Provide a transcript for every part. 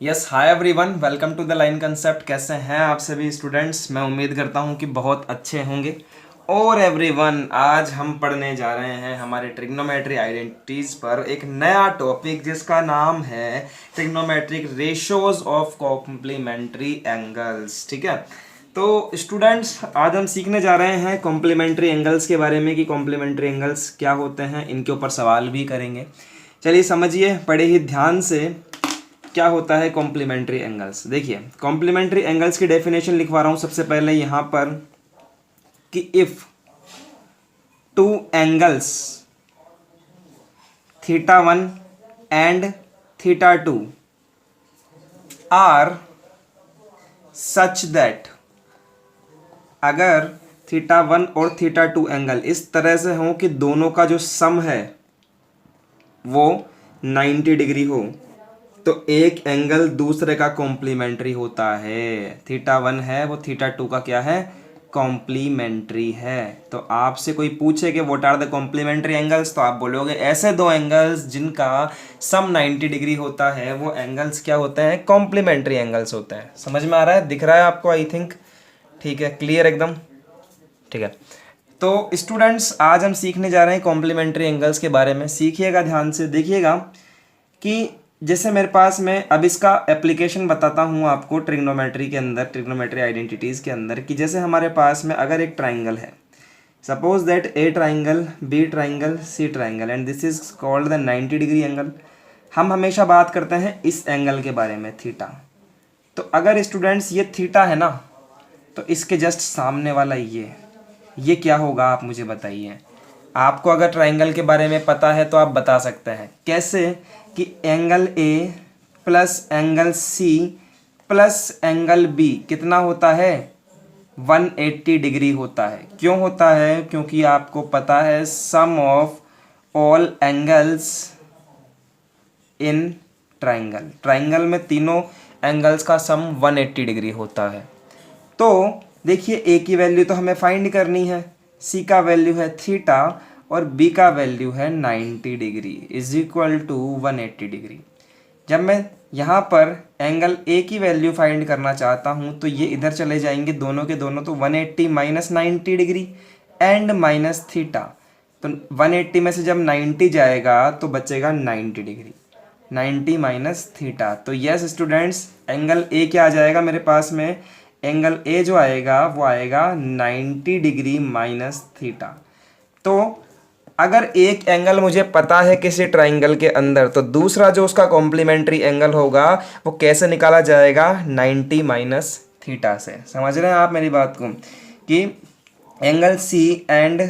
Yes hi everyone, welcome to the line concept. कैसे हैं आप सभी स्टूडेंट्स? मैं उम्मीद करता हूं कि बहुत अच्छे होंगे। और एवरीवन, आज हम पढ़ने जा रहे हैं हमारे ट्रिग्नोमेट्री आइडेंटिटीज पर एक नया टॉपिक जिसका नाम है trigonometric ratios of complementary angles. ठीक है, तो स्टूडेंट्स आज हम सीखने जा रहे हैं कॉम्प्लीमेंट्री एंगल्स के बारे में कि कॉम्प्लीमेंट्री एंगल्स क्या होते हैं। इनके ऊपर सवाल भी करेंगे। चलिए समझिए बड़े ही ध्यान से क्या होता है कॉम्प्लीमेंट्री एंगल्स। देखिए, कॉम्प्लीमेंट्री एंगल्स की डेफिनेशन लिखवा रहा हूं सबसे पहले यहां पर कि if two angles theta one and theta two are such that, अगर थीटा वन और थीटा टू एंगल इस तरह से हो कि दोनों का जो सम है वो 90 डिग्री हो, तो एक एंगल दूसरे का कॉम्प्लीमेंट्री होता है। थीटा वन है वो थीटा टू का क्या है? कॉम्प्लीमेंट्री है। तो आपसे कोई पूछे कि what are the complementary angles, तो आप बोलोगे ऐसे दो एंगल्स जिनका सम 90 डिग्री होता है वो एंगल्स क्या होते हैं? कॉम्प्लीमेंट्री एंगल्स होते हैं। समझ में आ रहा है? दिख रहा है आपको? आई थिंक ठीक है, क्लियर एकदम। ठीक है, तो स्टूडेंट्स आज हम सीखने जा रहे हैं कॉम्प्लीमेंट्री एंगल्स के बारे में। सीखिएगा, ध्यान से देखिएगा कि जैसे मेरे पास में अब इसका एप्लीकेशन बताता हूँ आपको ट्रिग्नोमेट्री के अंदर, ट्रिग्नोमेट्री आइडेंटिटीज़ के अंदर, कि जैसे हमारे पास में अगर एक ट्राइंगल है, suppose that A triangle, B triangle, C triangle, and this is called the 90 degree angle. हम हमेशा बात करते हैं इस एंगल के बारे में, थीटा। तो अगर स्टूडेंट्स ये थीटा है ना, तो इसके जस्ट सामने वाला ये क्या होगा? आप मुझे बताइए। आपको अगर ट्राइंगल के बारे में पता है तो आप बता सकते हैं कैसे, कि angle A plus angle C plus angle B कितना होता है? 180 डिग्री होता है। क्यों होता है? क्योंकि आपको पता है sum of all angles in triangle, triangle में तीनों एंगल्स का सम 180 डिग्री होता है। तो देखिए, ए की वैल्यू तो हमें फाइंड करनी है, सी का वैल्यू है थीटा और बी का वैल्यू है 90 degree is equal to 180 degree. जब मैं यहाँ पर एंगल ए की वैल्यू फाइंड करना चाहता हूँ तो ये इधर चले जाएंगे दोनों के दोनों, तो 180 minus 90 degree and minus theta. तो 180 में से जब 90 जाएगा तो बचेगा 90 डिग्री, 90 माइनस थीटा। तो यस स्टूडेंट्स, एंगल ए क्या आ जाएगा मेरे पास में? एंगल ए जो आएगा वो आएगा 90 डिग्री माइनस थीटा। तो अगर एक एंगल मुझे पता है किसी ट्राइंगल के अंदर, तो दूसरा जो उसका कॉम्प्लीमेंट्री एंगल होगा वो कैसे निकाला जाएगा? 90 माइनस थीटा से। समझ रहे हैं आप मेरी बात को? कि angle C and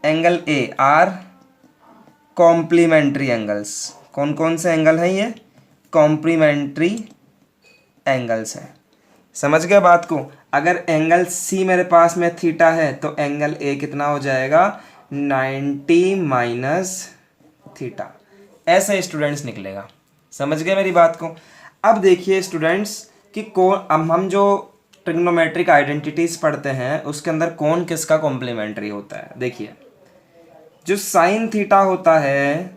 angle A are complementary angles. कौन कौन से एंगल हैं ये? कॉम्प्लीमेंट्री एंगल्स हैं। समझ गए बात को? अगर एंगल सी मेरे पास में थीटा है तो एंगल ए कितना हो जाएगा? 90 माइनस थीटा। ऐसे स्टूडेंट्स निकलेगा। समझ गए मेरी बात को? अब देखिए स्टूडेंट्स कि अब हम जो ट्रिग्नोमेट्रिक आइडेंटिटीज पढ़ते हैं उसके अंदर कौन किसका कॉम्प्लीमेंट्री होता है। देखिए, जो साइन थीटा होता है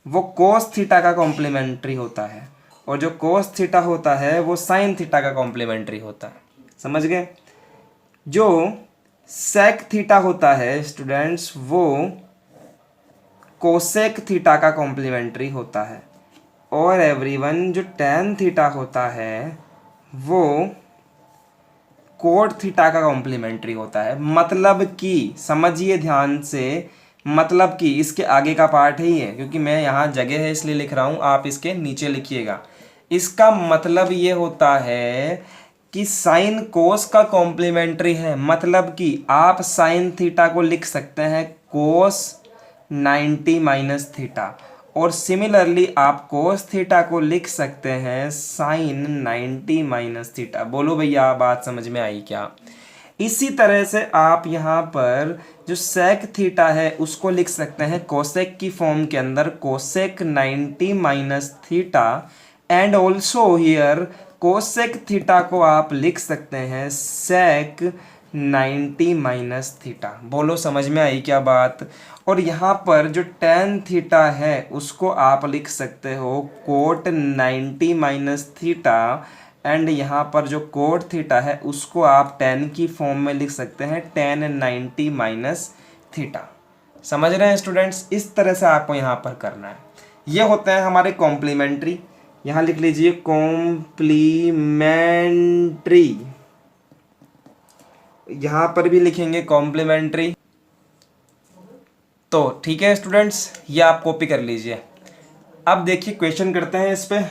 वो कोस थीटा का कॉम्प्लीमेंट्री होता है, और जो कोस थीटा होता है वो साइन थीटा का कॉम्प्लीमेंट्री होता है। समझ गए? जो सेक थीटा होता है स्टूडेंट्स वो कोसेक थीटा का कॉम्प्लीमेंट्री होता है, और एवरीवन जो टैन थीटा होता है वो कोट थीटा का कॉम्प्लीमेंट्री होता है। मतलब कि समझिए ध्यान से, मतलब कि इसके आगे का पार्ट है ये, क्योंकि मैं यहाँ जगह है इसलिए लिख रहा हूँ, आप इसके नीचे लिखिएगा। इसका मतलब ये होता है कि साइन कोस का कॉम्प्लीमेंट्री है। मतलब कि आप साइन थीटा को लिख सकते हैं कोस 90 माइनस थीटा, और सिमिलरली आप कोस थीटा को लिख सकते हैं साइन 90 माइनस थीटा। बोलो भैया, बात समझ में आई क्या? इसी तरह से आप यहाँ पर जो सेक थीटा है उसको लिख सकते हैं कोसेक की फॉर्म के अंदर, cosec 90 minus theta, and also here cosec theta को आप लिख सकते हैं सेक 90 माइनस थीटा। बोलो समझ में आई क्या बात। और यहाँ पर जो tan थीटा है उसको आप लिख सकते हो कोट 90 माइनस थीटा, एंड यहाँ पर जो कोट थीटा है उसको आप tan की फॉर्म में लिख सकते हैं tan 90 माइनस थीटा। समझ रहे हैं स्टूडेंट्स, इस तरह से आपको यहाँ पर करना है। ये होते हैं हमारे कॉम्प्लीमेंट्री। यहाँ लिख लीजिए कॉम्प्लीमेंट्री, यहाँ पर भी लिखेंगे कॉम्प्लीमेंट्री। तो ठीक है स्टूडेंट्स, ये आप कॉपी कर लीजिए। अब देखिए क्वेश्चन करते हैं इस पे।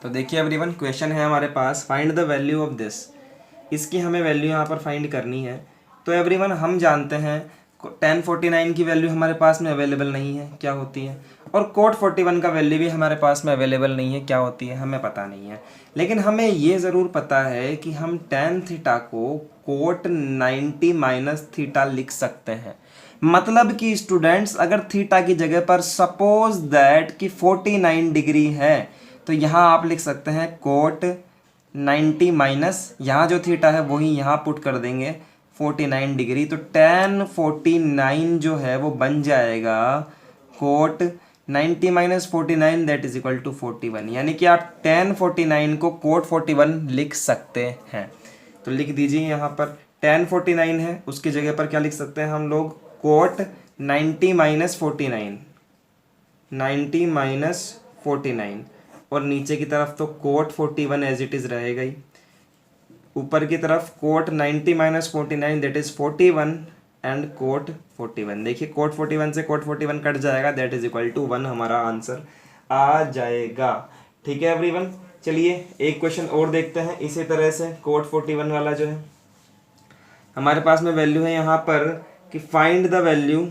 तो देखिए एवरीवन, क्वेश्चन है हमारे पास, find the value of this. इसकी हमें वैल्यू यहाँ पर फाइंड करनी है। तो एवरीवन हम जानते हैं tan 49 की वैल्यू हमारे पास में अवेलेबल नहीं है, क्या होती है, और कोट 41 का वैल्यू भी हमारे पास में अवेलेबल नहीं है, क्या होती है, हमें पता नहीं है। लेकिन हमें ये ज़रूर पता है कि हम tan थीटा को कोट 90 माइनस थीटा लिख सकते हैं। मतलब कि स्टूडेंट्स अगर थीटा की जगह पर सपोज दैट कि 49 डिग्री है तो यहाँ आप लिख सकते हैं कोट 90 माइनस, यहाँ जो थीटा है वही यहाँ पुट कर देंगे 49 डिग्री। तो tan 49 जो है वो बन जाएगा cot 90 minus 49 that is equal to 41। यानी कि आप tan 49 को कोट 41 लिख सकते हैं। तो लिख दीजिए यहाँ पर tan 49 है, उसकी जगह पर क्या लिख सकते हैं हम लोग, कोट 90 माइनस 49, 90 माइनस 49, और नीचे की तरफ तो कोट 41 एज इट इज़ रहेगा ही। ऊपर की तरफ cot 90 minus 49 that is 41 and cot 41। देखिए कोट 41 से कोट 41 कट जाएगा, दैट इज इक्वल टू 1 हमारा आंसर आ जाएगा। ठीक है एवरीवन, चलिए एक क्वेश्चन और देखते हैं इसी तरह से। कोट 41 वाला जो है हमारे पास में वैल्यू है यहाँ पर कि फाइंड द वैल्यू,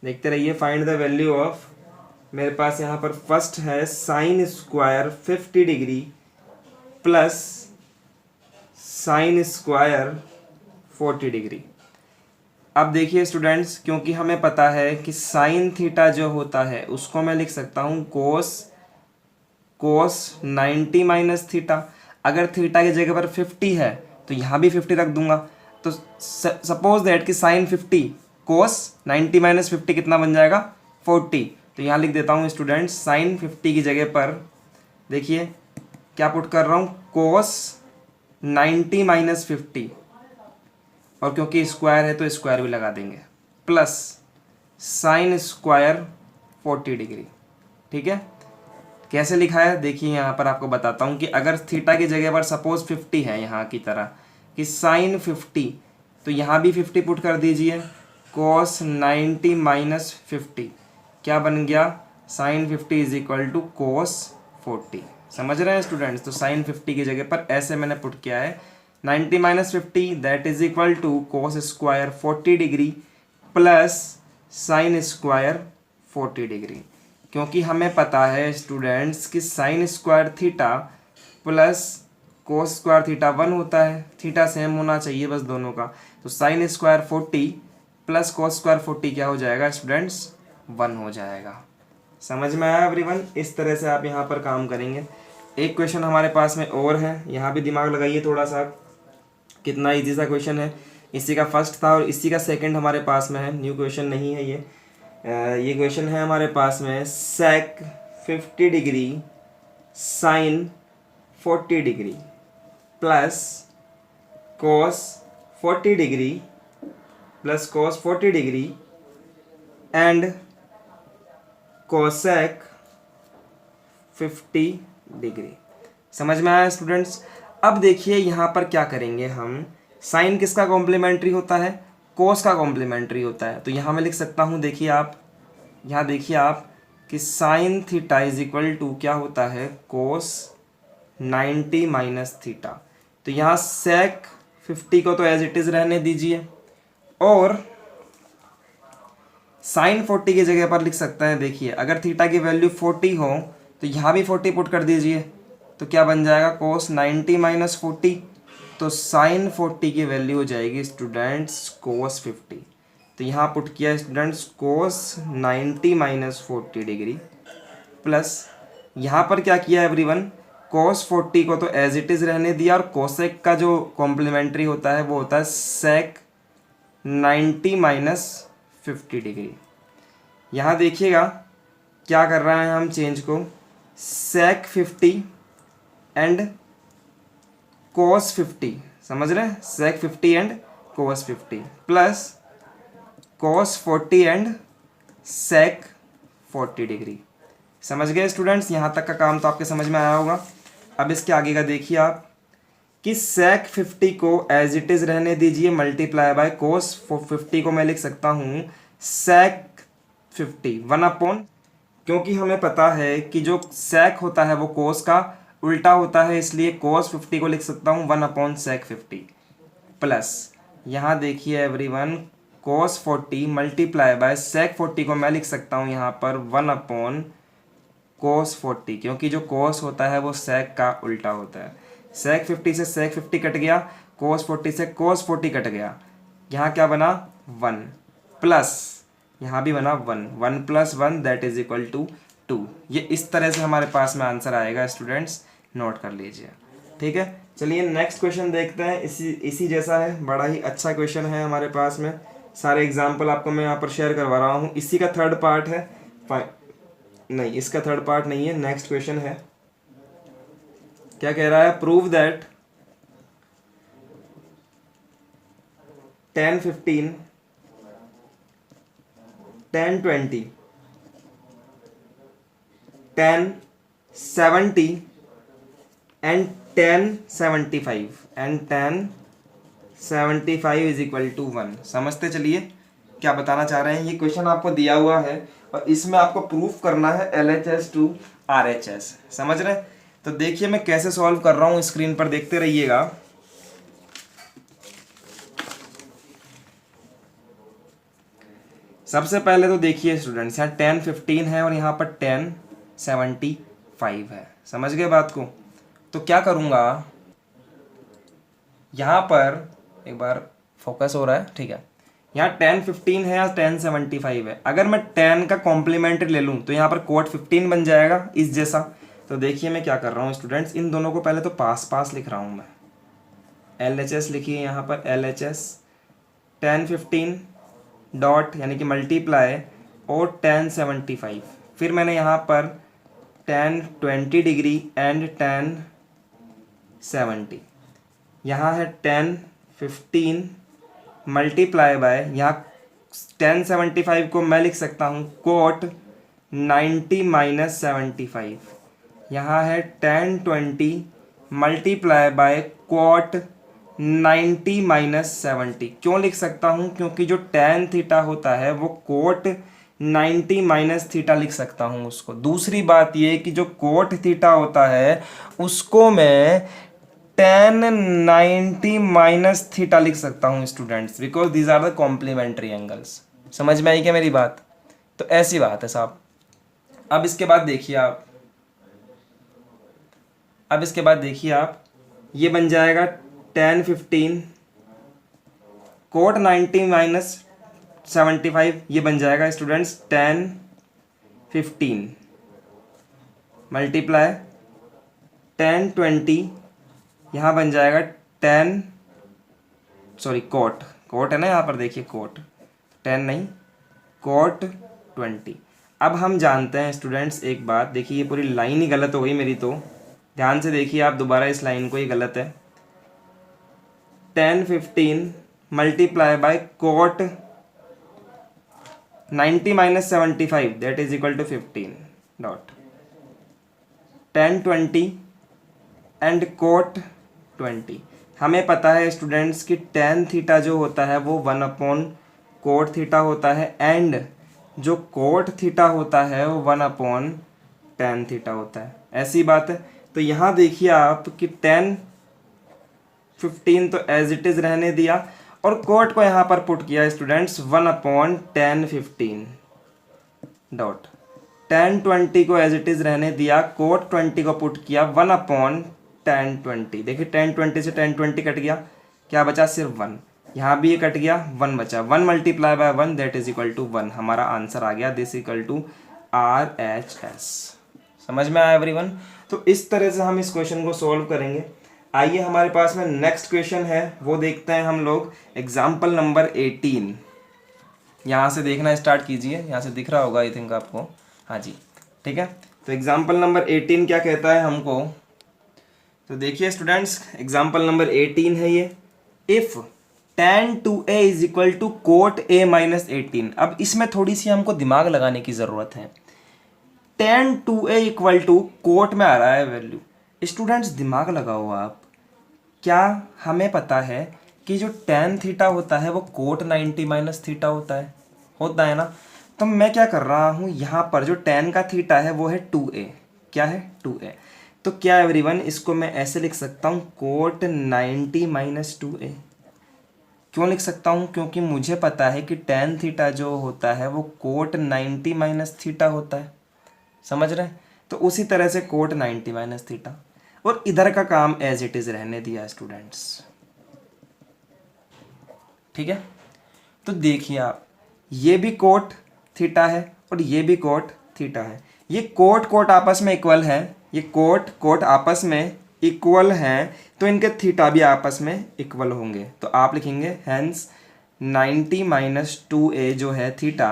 देखते रहिए, फाइंड द वैल्यू ऑफ, मेरे पास यहाँ पर फर्स्ट है sine square 50 degree plus sine square 40 degree. अब देखिए स्टूडेंट्स, क्योंकि हमें पता है कि साइन थीटा जो होता है उसको मैं लिख सकता हूँ कोस 90 माइनस थीटा। अगर थीटा की जगह पर 50 है तो यहाँ भी 50 रख दूंगा। तो सपोज दैट कि साइन 50 कोस 90 माइनस 50 कितना बन जाएगा, 40। तो यहाँ लिख देता हूँ स्टूडेंट्स, साइन 50 की जगह पर देखिए क्या पुट कर रहा हूँ, कोस 90 माइनस 50, और क्योंकि स्क्वायर है तो स्क्वायर भी लगा देंगे, प्लस साइन स्क्वायर 40 डिग्री। ठीक है, कैसे लिखा है देखिए, यहाँ पर आपको बताता हूँ कि अगर थीटा की जगह पर सपोज 50 है यहाँ की तरह कि साइन 50, तो यहाँ भी 50 पुट कर दीजिए, कोस 90 माइनस 50 क्या बन गया, साइन 50 इज इक्वल टू कोस 40। समझ रहे हैं स्टूडेंट्स। तो साइन 50 की जगह पर ऐसे मैंने पुट किया है 90 minus 50 that is equal to cos square 40 degree plus sine square 40 degree. क्योंकि हमें पता है स्टूडेंट्स कि sine square theta plus cos square theta 1 होता है, थीटा सेम होना चाहिए बस दोनों का। तो sign square 40 plus cos square 40 क्या हो जाएगा स्टूडेंट्स, 1 हो जाएगा। समझ में आया एवरीवन, इस तरह से आप यहाँ पर काम करेंगे। एक क्वेश्चन हमारे पास में और है, यहाँ भी दिमाग लगाइए थोड़ा सा, कितना इजी सा क्वेश्चन है। इसी का फर्स्ट था और इसी का सेकंड हमारे पास में है, न्यू क्वेश्चन नहीं है ये क्वेश्चन है हमारे पास में सेक 50 degree sine 40 degree plus cos 40 degree plus cos 40 degree and cosec 50 degree. समझ में आया स्टूडेंट्स। अब देखिए यहाँ पर क्या करेंगे हम, साइन किसका कॉम्प्लीमेंट्री होता है, कोस का कॉम्प्लीमेंट्री होता है। तो यहाँ मैं लिख सकता हूँ, देखिए आप यहाँ देखिए आप कि sine theta is equal to क्या होता है, कोस 90 माइनस थीटा। तो यहाँ सेक 50 को तो एज इट इज़ रहने दीजिए, और साइन 40 की जगह पर लिख सकते हैं, देखिए अगर थीटा की वैल्यू 40 हो तो यहाँ भी 40 पुट कर दीजिए, तो क्या बन जाएगा, कोस 90 माइनस 40। तो साइन 40 की वैल्यू हो जाएगी स्टूडेंट्स कोस 50। तो यहाँ पुट किया स्टूडेंट्स कोस 90 माइनस 40 डिग्री प्लस यहाँ पर क्या किया एवरीवन, cos 40 को तो एज इट इज रहने दिया, और कोसेक का जो कॉम्प्लीमेंट्री होता है वो होता है सेक 90 माइनस 50 डिग्री। यहाँ देखिएगा क्या कर रहे हैं हम चेंज को, सेक 50 एंड कोस 50, समझ रहे हैं, sec 50 and cos 50 plus cos 40 and sec 40 degree. समझ गए स्टूडेंट्स, यहाँ तक का काम तो आपके समझ में आया होगा। अब इसके आगे का देखिए आप कि सेक 50 को एज इट इज रहने दीजिए, मल्टीप्लाई बाय कोस 50 को मैं लिख सकता हूँ सेक 50 1/, क्योंकि हमें पता है कि जो सेक होता है वो कोस का उल्टा होता है, इसलिए कोस 50 को लिख सकता हूँ 1/सेक 50 प्लस यहाँ देखिए everyone cos 40 multiply by sec 40 को मैं लिख सकता हूँ यहाँ पर 1/कोस 40, क्योंकि जो कोस होता है वो सेक का उल्टा होता है। सेक 50 से सेक 50 कट गया, कोस 40 से कोस 40 कट गया, यहाँ क्या बना 1 प्लस यहाँ भी बना 1, 1 + 1 दैट इज इक्वल टू 2। ये इस तरह से हमारे पास में आंसर आएगा स्टूडेंट्स, नोट कर लीजिए। ठीक है, चलिए नेक्स्ट क्वेश्चन देखते हैं। इसी जैसा है, बड़ा ही अच्छा क्वेश्चन है हमारे पास में, सारे एग्जाम्पल आपको मैं यहाँ पर शेयर करवा रहा हूँ। इसी का थर्ड पार्ट है, नहीं इसका थर्ड पार्ट नहीं है, नेक्स्ट क्वेश्चन है। क्या कह रहा है, prove that 10 15 10 20 10 70 and 10 75 and 10 75 is equal to 1। समझते चलिए क्या बताना चाह रहे हैं। ये क्वेश्चन आपको दिया हुआ है और इसमें आपको प्रूफ करना है LHS टू RHS, समझ रहे हैं। तो देखिए मैं कैसे सॉल्व कर रहा हूँ, स्क्रीन पर देखते रहिएगा। सबसे पहले तो देखिए स्टूडेंट्स, यहाँ 10 15 है और यहाँ पर 10 75 है, समझ गए बात को। तो क्या करूँगा, यहाँ पर एक बार फोकस हो रहा है, ठीक है। यहाँ 10 15 है या 10 75 है, अगर मैं 10 का कॉम्प्लीमेंट्री ले लूँ तो यहाँ पर कोट 15 बन जाएगा इस जैसा। तो देखिए मैं क्या कर रहा हूँ स्टूडेंट्स, इन दोनों को पहले तो पास पास लिख रहा हूँ मैं, LHS लिखिए यहाँ पर LHS 10 15 डॉट यानी कि मल्टीप्लाई और 10 75, फिर मैंने यहाँ पर 10 20 डिग्री एंड 10 70, यहाँ है 10 15 मल्टीप्लाई बाय, यहाँ 10 75 को मैं लिख सकता हूँ कोट 90 माइनस 75, यहाँ है 10 20 मल्टीप्लाई बाय कोट 90 माइनस 70। क्यों लिख सकता हूँ, क्योंकि जो tan थीटा होता है वो कोट 90 माइनस थीटा लिख सकता हूँ उसको। दूसरी बात ये कि जो कोट थीटा होता है उसको मैं tan 90 माइनस थीटा लिख सकता हूँ students, because these are the complementary angles. समझ में आई क्या मेरी बात? तो ऐसी बात है साहब। अब इसके बाद देखिए आप, ये बन जाएगा 10 15 कोट 90 माइनस 75, ये बन जाएगा स्टूडेंट्स 10 15 मल्टीप्लाई 10 20, यहाँ बन जाएगा 10 कोट है ना, यहाँ पर देखिए कोट 10 नहीं कोट 20। अब हम जानते हैं स्टूडेंट्स एक बात, देखिए ये पूरी लाइन ही गलत हो गई मेरी, तो ध्यान से देखिए आप दोबारा इस लाइन को, ये गलत है। 10 15 multiply by cot 90 minus 75 that is equal to 15 dot 10 20 and cot 20। हमें पता है स्टूडेंट्स कि tan थीटा जो होता है वो 1 कोट थीटा होता है, एंड जो कोट थीटा होता है वो 1 tan थीटा होता है। ऐसी बात है। तो यहाँ देखिए आप कि 10 15 तो एज इट इज रहने दिया और कोट को यहाँ पर पुट किया स्टूडेंट्स 1 tan 15 डॉट 10 20 को एज इट इज रहने दिया, कोट 20 को पुट किया 1 tan 20। देखिए 10 20 से 10 20 कट गया, क्या बचा सिर्फ 1, यहाँ भी ये कट गया 1 बचा, 1 multiply by 1 that is equal to 1। हमारा आंसर आ गया, दिस इक्वल टू RHS। समझ में आया एवरीवन? तो इस तरह से हम इस क्वेश्चन को सॉल्व करेंगे। आइए हमारे पास में नेक्स्ट क्वेश्चन है, वो देखते हैं हम लोग। एग्जाम्पल नंबर 18, यहाँ से देखना स्टार्ट कीजिए, यहाँ से दिख रहा होगा आई थिंक आपको। हाँ जी, ठीक है। तो एग्जाम्पल नंबर 18 क्या कहता है हमको, तो देखिए स्टूडेंट्स, एग्जाम्पल नंबर 18 है ये। If tan 2a is equal to cot a minus 18। अब इसमें थोड़ी सी हमको दिमाग लगाने की ज़रूरत है। tan 2a equal to coat में आ रहा है वैल्यू। स्टूडेंट्स दिमाग लगाओ आप, क्या हमें पता है कि जो tan थीटा होता है वो कोट 90 माइनस थीटा होता है ना। तो मैं क्या कर रहा हूँ, यहाँ पर जो tan का थीटा है वो है 2a। क्या है? 2a। तो क्या एवरीवन, इसको मैं ऐसे लिख सकता हूँ, कोट 90 माइनस 2a। क्यों लिख सकता हूँ? क्योंकि मुझे पता है कि tan थीटा जो होता है वो कोट 90 माइनस थीटा होता है। समझ रहे हैं? तो उसी तरह से कोट 90 माइनस थीटा, और इधर का काम एज इट इज़ रहने दिया स्टूडेंट्स। ठीक है, तो देखिए आप, ये भी कोट थीटा है और ये भी कोट थीटा है। ये कोट कोट आपस में इक्वल है, ये कोट कोट आपस में इक्वल हैं, तो इनके थीटा भी आपस में इक्वल होंगे। तो आप लिखेंगे हैंस 90 माइनस 2a जो है थीटा,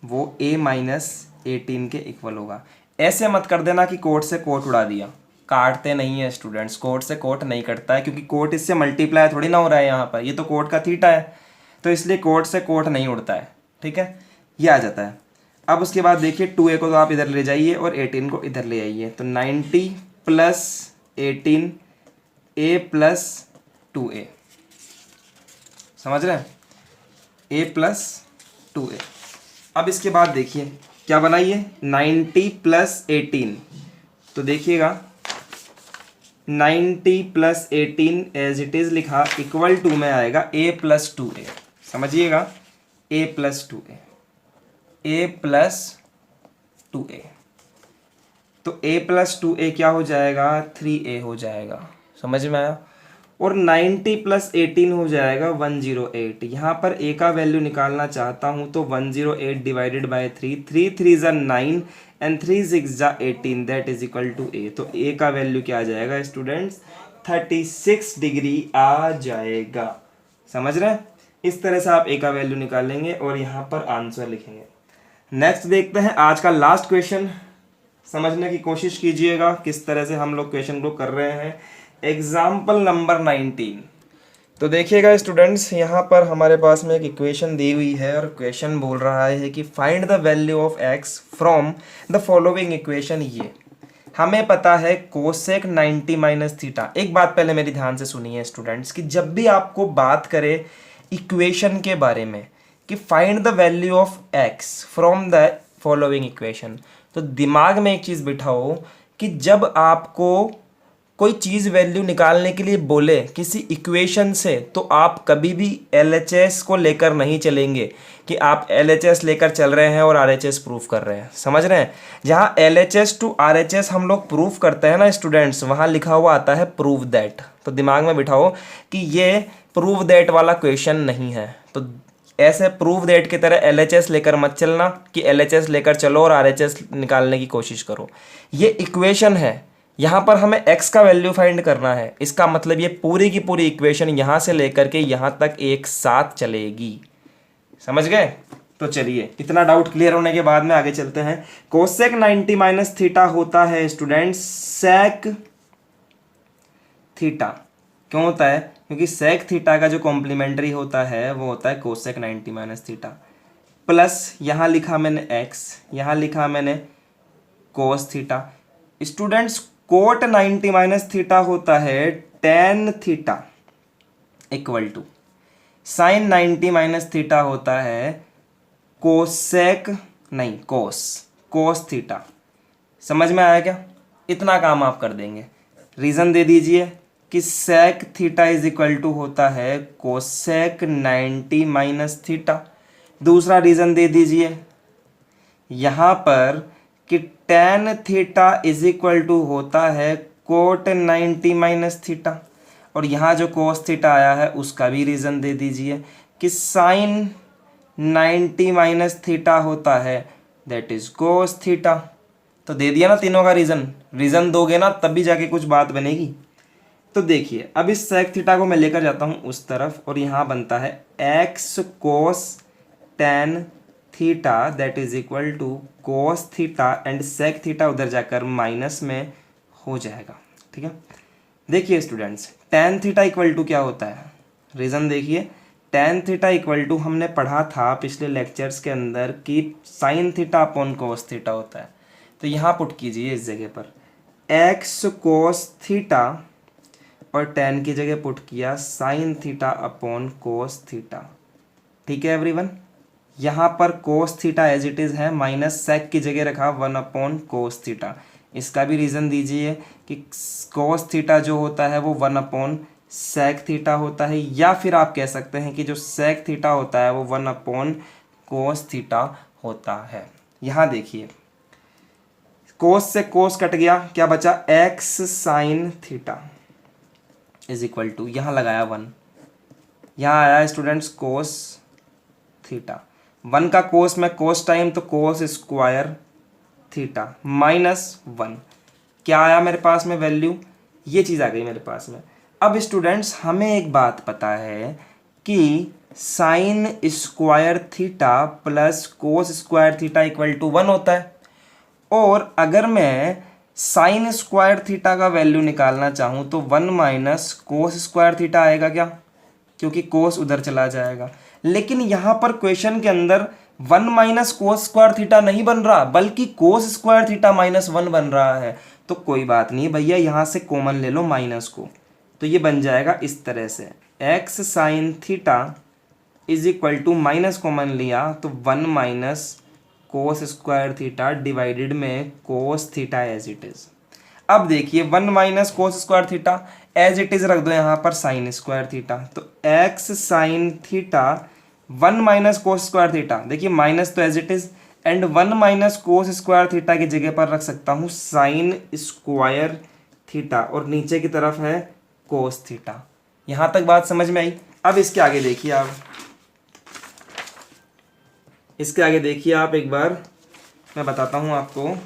वो a माइनस 18 के इक्वल होगा। ऐसे मत कर देना कि कोट से कोट उड़ा दिया, काटते नहीं है स्टूडेंट्स, कोट से कोट नहीं कटता है, क्योंकि कोट इससे मल्टीप्लाई थोड़ी ना हो रहा है यहाँ पर, ये तो कोट का थीटा है, तो इसलिए कोट से कोट नहीं उड़ता है। ठीक है, ये आ जाता है। अब उसके बाद देखिए 2a को तो आप इधर ले जाइए और 18 को इधर ले आइए, तो 90 प्लस 18 a प्लस 2a। समझ रहे हैं? a plus 2a। अब इसके बाद देखिए क्या बनाइए, 90 प्लस 18, तो देखिएगा 90 प्लस 18 एज इट इज़ लिखा, इक्वल टू में आएगा a प्लस 2a। समझिएगा, a plus 2a, a plus 2a। तो a प्लस 2a क्या हो जाएगा, 3a हो जाएगा। समझ में आया? और 90 प्लस 18 हो जाएगा 108। यहाँ पर a का वैल्यू निकालना चाहता हूँ तो 108 डिवाइडेड बाई 3, 3 3 ज़ा 9 एंड 3 6 ज़ा 18, that is equal to a। तो a का वैल्यू क्या आ जाएगा स्टूडेंट्स, 36 डिग्री आ जाएगा। समझ रहे हैं? इस तरह से आप a का वैल्यू निकालेंगे और यहाँ पर आंसर लिखेंगे। नेक्स्ट देखते हैं आज का लास्ट क्वेश्चन, समझने की कोशिश कीजिएगा किस तरह से हम लोग क्वेश्चन को कर रहे हैं। एग्जाम्पल नंबर 19, तो देखिएगा स्टूडेंट्स, यहाँ पर हमारे पास में एक इक्वेशन दी हुई है और क्वेश्चन बोल रहा है कि find the value of x from the following equation. ये हमें पता है कोसेक 90 माइनस थीटा। एक बात पहले मेरी ध्यान से सुनिए स्टूडेंट्स, कि जब भी आपको बात करे इक्वेशन के बारे में कि find the value of x from the following equation, तो दिमाग में एक चीज़ बिठाओ कि जब आपको कोई चीज़ वैल्यू निकालने के लिए बोले किसी इक्वेशन से, तो आप कभी भी LHS को लेकर नहीं चलेंगे कि आप LHS लेकर चल रहे हैं और RHS प्रूफ कर रहे हैं। समझ रहे हैं? जहाँ LHS टू RHS हम लोग प्रूफ करते हैं ना स्टूडेंट्स, वहाँ लिखा हुआ आता है प्रूव दैट। तो दिमाग में बिठाओ कि ये प्रूव दैट वाला क्वेश्चन नहीं है। तो ऐसे प्रूव दैट की तरह LHS लेकर मत चलना कि LHS लेकर चलो और RHS निकालने की कोशिश करो। ये इक्वेशन है, यहाँ पर हमें x का वैल्यू फाइंड करना है। इसका मतलब ये पूरी की पूरी इक्वेशन यहाँ से लेकर के यहाँ तक एक साथ चलेगी। समझ गए? तो चलिए, इतना डाउट क्लियर होने के बाद में आगे चलते हैं। कोसेक 90 माइनस थीटा होता है स्टूडेंट्स सेक थीटा। क्यों होता है? क्योंकि सेक थीटा का जो कॉम्प्लीमेंट्री होता है वो होता है कोसेक 90 माइनस थीटा, प्लस यहाँ लिखा मैंने x, यहाँ लिखा मैंने cos theta. Students cot 90 minus theta होता है tan theta equal to sine 90 minus theta होता है कोसेक नहीं कोस थीटा। समझ में आया क्या? इतना काम आप कर देंगे। रीज़न दे दीजिए कि sec theta is equal to होता है कोसेक 90 माइनस थीटा। दूसरा रीज़न दे दीजिए यहाँ पर कि tan theta is equal to होता है कोट 90 माइनस थीटा। और यहाँ जो कोस थीटा आया है उसका भी रीज़न दे दीजिए कि साइन 90 माइनस थीटा होता है दैट इज कोस थीटा। तो दे दिया ना तीनों का रीज़न दोगे ना तब भी जाके कुछ बात बनेगी। तो देखिए अब इस सेक थीटा को मैं लेकर जाता हूँ उस तरफ और यहाँ बनता है x cos tan theta that is equal to cos theta and sec theta उधर जाकर माइनस में हो जाएगा। ठीक है, देखिए students tan theta equal to क्या होता है, रीज़न देखिए टेन थीटा इक्वल टू हमने पढ़ा था पिछले लेक्चर्स के अंदर कि sine theta upon cos theta होता है। तो यहाँ पुट कीजिए इस जगह पर एक्स कोस थीटा और टेन की जगह पुट किया sine theta upon cos theta. ठीक है एवरीवन, यहाँ पर cos theta as it is है, माइनस सेक की जगह रखा 1 कोस थीटा। इसका भी रीज़न दीजिए कि कोस थीटा जो होता है वो 1 सेक थीटा होता है, या फिर आप कह सकते हैं कि जो सेक थीटा होता है वो 1 कोस थीटा होता है। यहाँ देखिए कोस से कोस कट गया, क्या बचा x sine theta is equal to, यहाँ लगाया 1, यहाँ आया स्टूडेंट्स कोस थीटा, 1 का कोस में कोस टाइम तो कोस स्क्वायर थीटा -1, क्या आया मेरे पास में वैल्यू, ये चीज़ आ गई मेरे पास में। अब स्टूडेंट्स हमें एक बात पता है कि sine square theta plus cos square theta equal to 1 होता है, और अगर मैं साइन स्क्वायर थीटा का वैल्यू निकालना चाहूँ तो 1 कोस स्क्वायर थीटा आएगा क्या, क्योंकि कोस उधर चला जाएगा। लेकिन यहाँ पर क्वेश्चन के अंदर 1 कोस स्क्वायर थीटा नहीं बन रहा बल्कि कोस स्क्वायर थीटा -1 बन रहा है। तो कोई बात नहीं भैया, यहाँ से कॉमन ले लो माइनस को, तो ये बन जाएगा इस तरह से x sine theta is equal to minus common लिया तो 1 कोस स्क्वायर थीटा डिवाइडेड में cos theta as it is. अब देखिए 1 cos square theta as it is रख दो यहाँ पर साइन स्क्वायर थीटा, तो x sine theta 1 cos square theta, देखिए माइनस तो as it is, and 1 cos square theta की जगह पर रख सकता हूँ साइन स्क्वायर थीटा, और नीचे की तरफ है कोस थीटा। यहाँ तक बात समझ में आई। अब इसके आगे देखिए आप, इसके आगे देखिए आप एक बार, मैं बताता हूँ आपको।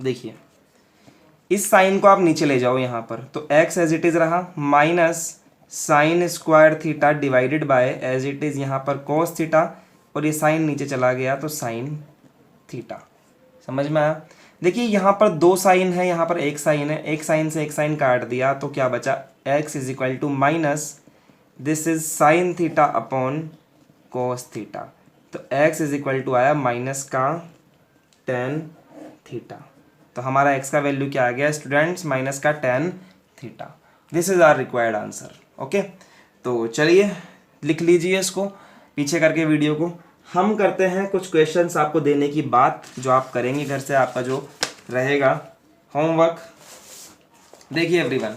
देखिए इस साइन को आप नीचे ले जाओ यहाँ पर, तो x एज इट इज़ रहा minus sine square theta divided by as it is यहाँ पर कोस थीटा, और ये साइन नीचे चला गया तो साइन थीटा। समझ में आया। देखिए यहाँ पर 2 साइन है, यहाँ पर 1 साइन है, एक साइन से एक साइन काट दिया तो क्या बचा x is equal to minus this is sine theta upon cos theta, तो x इज इक्वल टू आया माइनस का टेन थीटा। तो हमारा x का वैल्यू क्या आ गया स्टूडेंट्स, माइनस का tan theta. This is our required answer. Okay, तो चलिए लिख लीजिए इसको पीछे करके वीडियो को। हम करते हैं कुछ क्वेश्चंस आपको देने की बात, जो आप करेंगे घर से, आपका जो रहेगा होमवर्क। देखिए एवरीवन,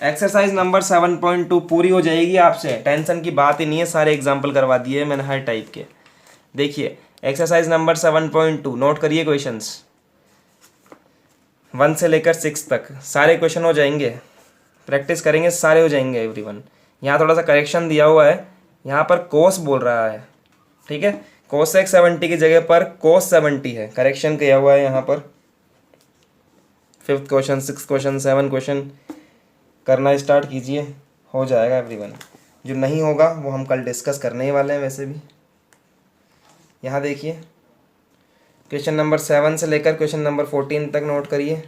एक्सरसाइज नंबर 7.2 पूरी हो जाएगी आपसे, टेंशन की बात ही नहीं है, सारे एग्जाम्पल करवा दिए मैंने हर टाइप के। देखिए एक्सरसाइज नंबर 7.2 नोट करिए, क्वेश्चंस 1 से लेकर 6 तक सारे क्वेश्चन हो जाएंगे, प्रैक्टिस करेंगे सारे हो जाएंगे एवरीवन। यहाँ थोड़ा सा करेक्शन दिया हुआ है, यहाँ पर कोस बोल रहा है, ठीक है, कोसेक 70 की जगह पर कोस 70 है, करेक्शन किया हुआ है यहाँ पर। 5th question, 6th question, 7 question करना स्टार्ट कीजिए, हो जाएगा एवरीवन। जो नहीं होगा वो हम कल डिस्कस करने ही वाले हैं वैसे भी। यहाँ देखिए क्वेश्चन नंबर 7 से लेकर क्वेश्चन नंबर 14 तक नोट करिए।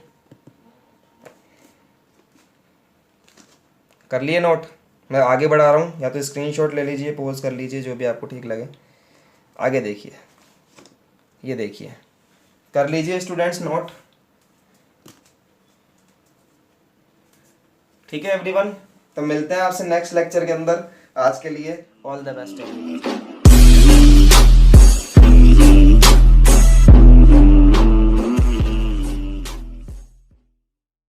कर लिए नोट, मैं आगे बढ़ा रहा हूँ, या तो स्क्रीनशॉट ले लीजिए, पॉज कर लीजिए, जो भी आपको ठीक लगे। आगे देखिए, ये देखिए, कर लीजिए स्टूडेंट्स नोट, ठीक है एवरीवन। तो मिलते हैं आपसे नेक्स्ट लेक्चर के अंदर, आज के लिए ऑल द बेस्ट।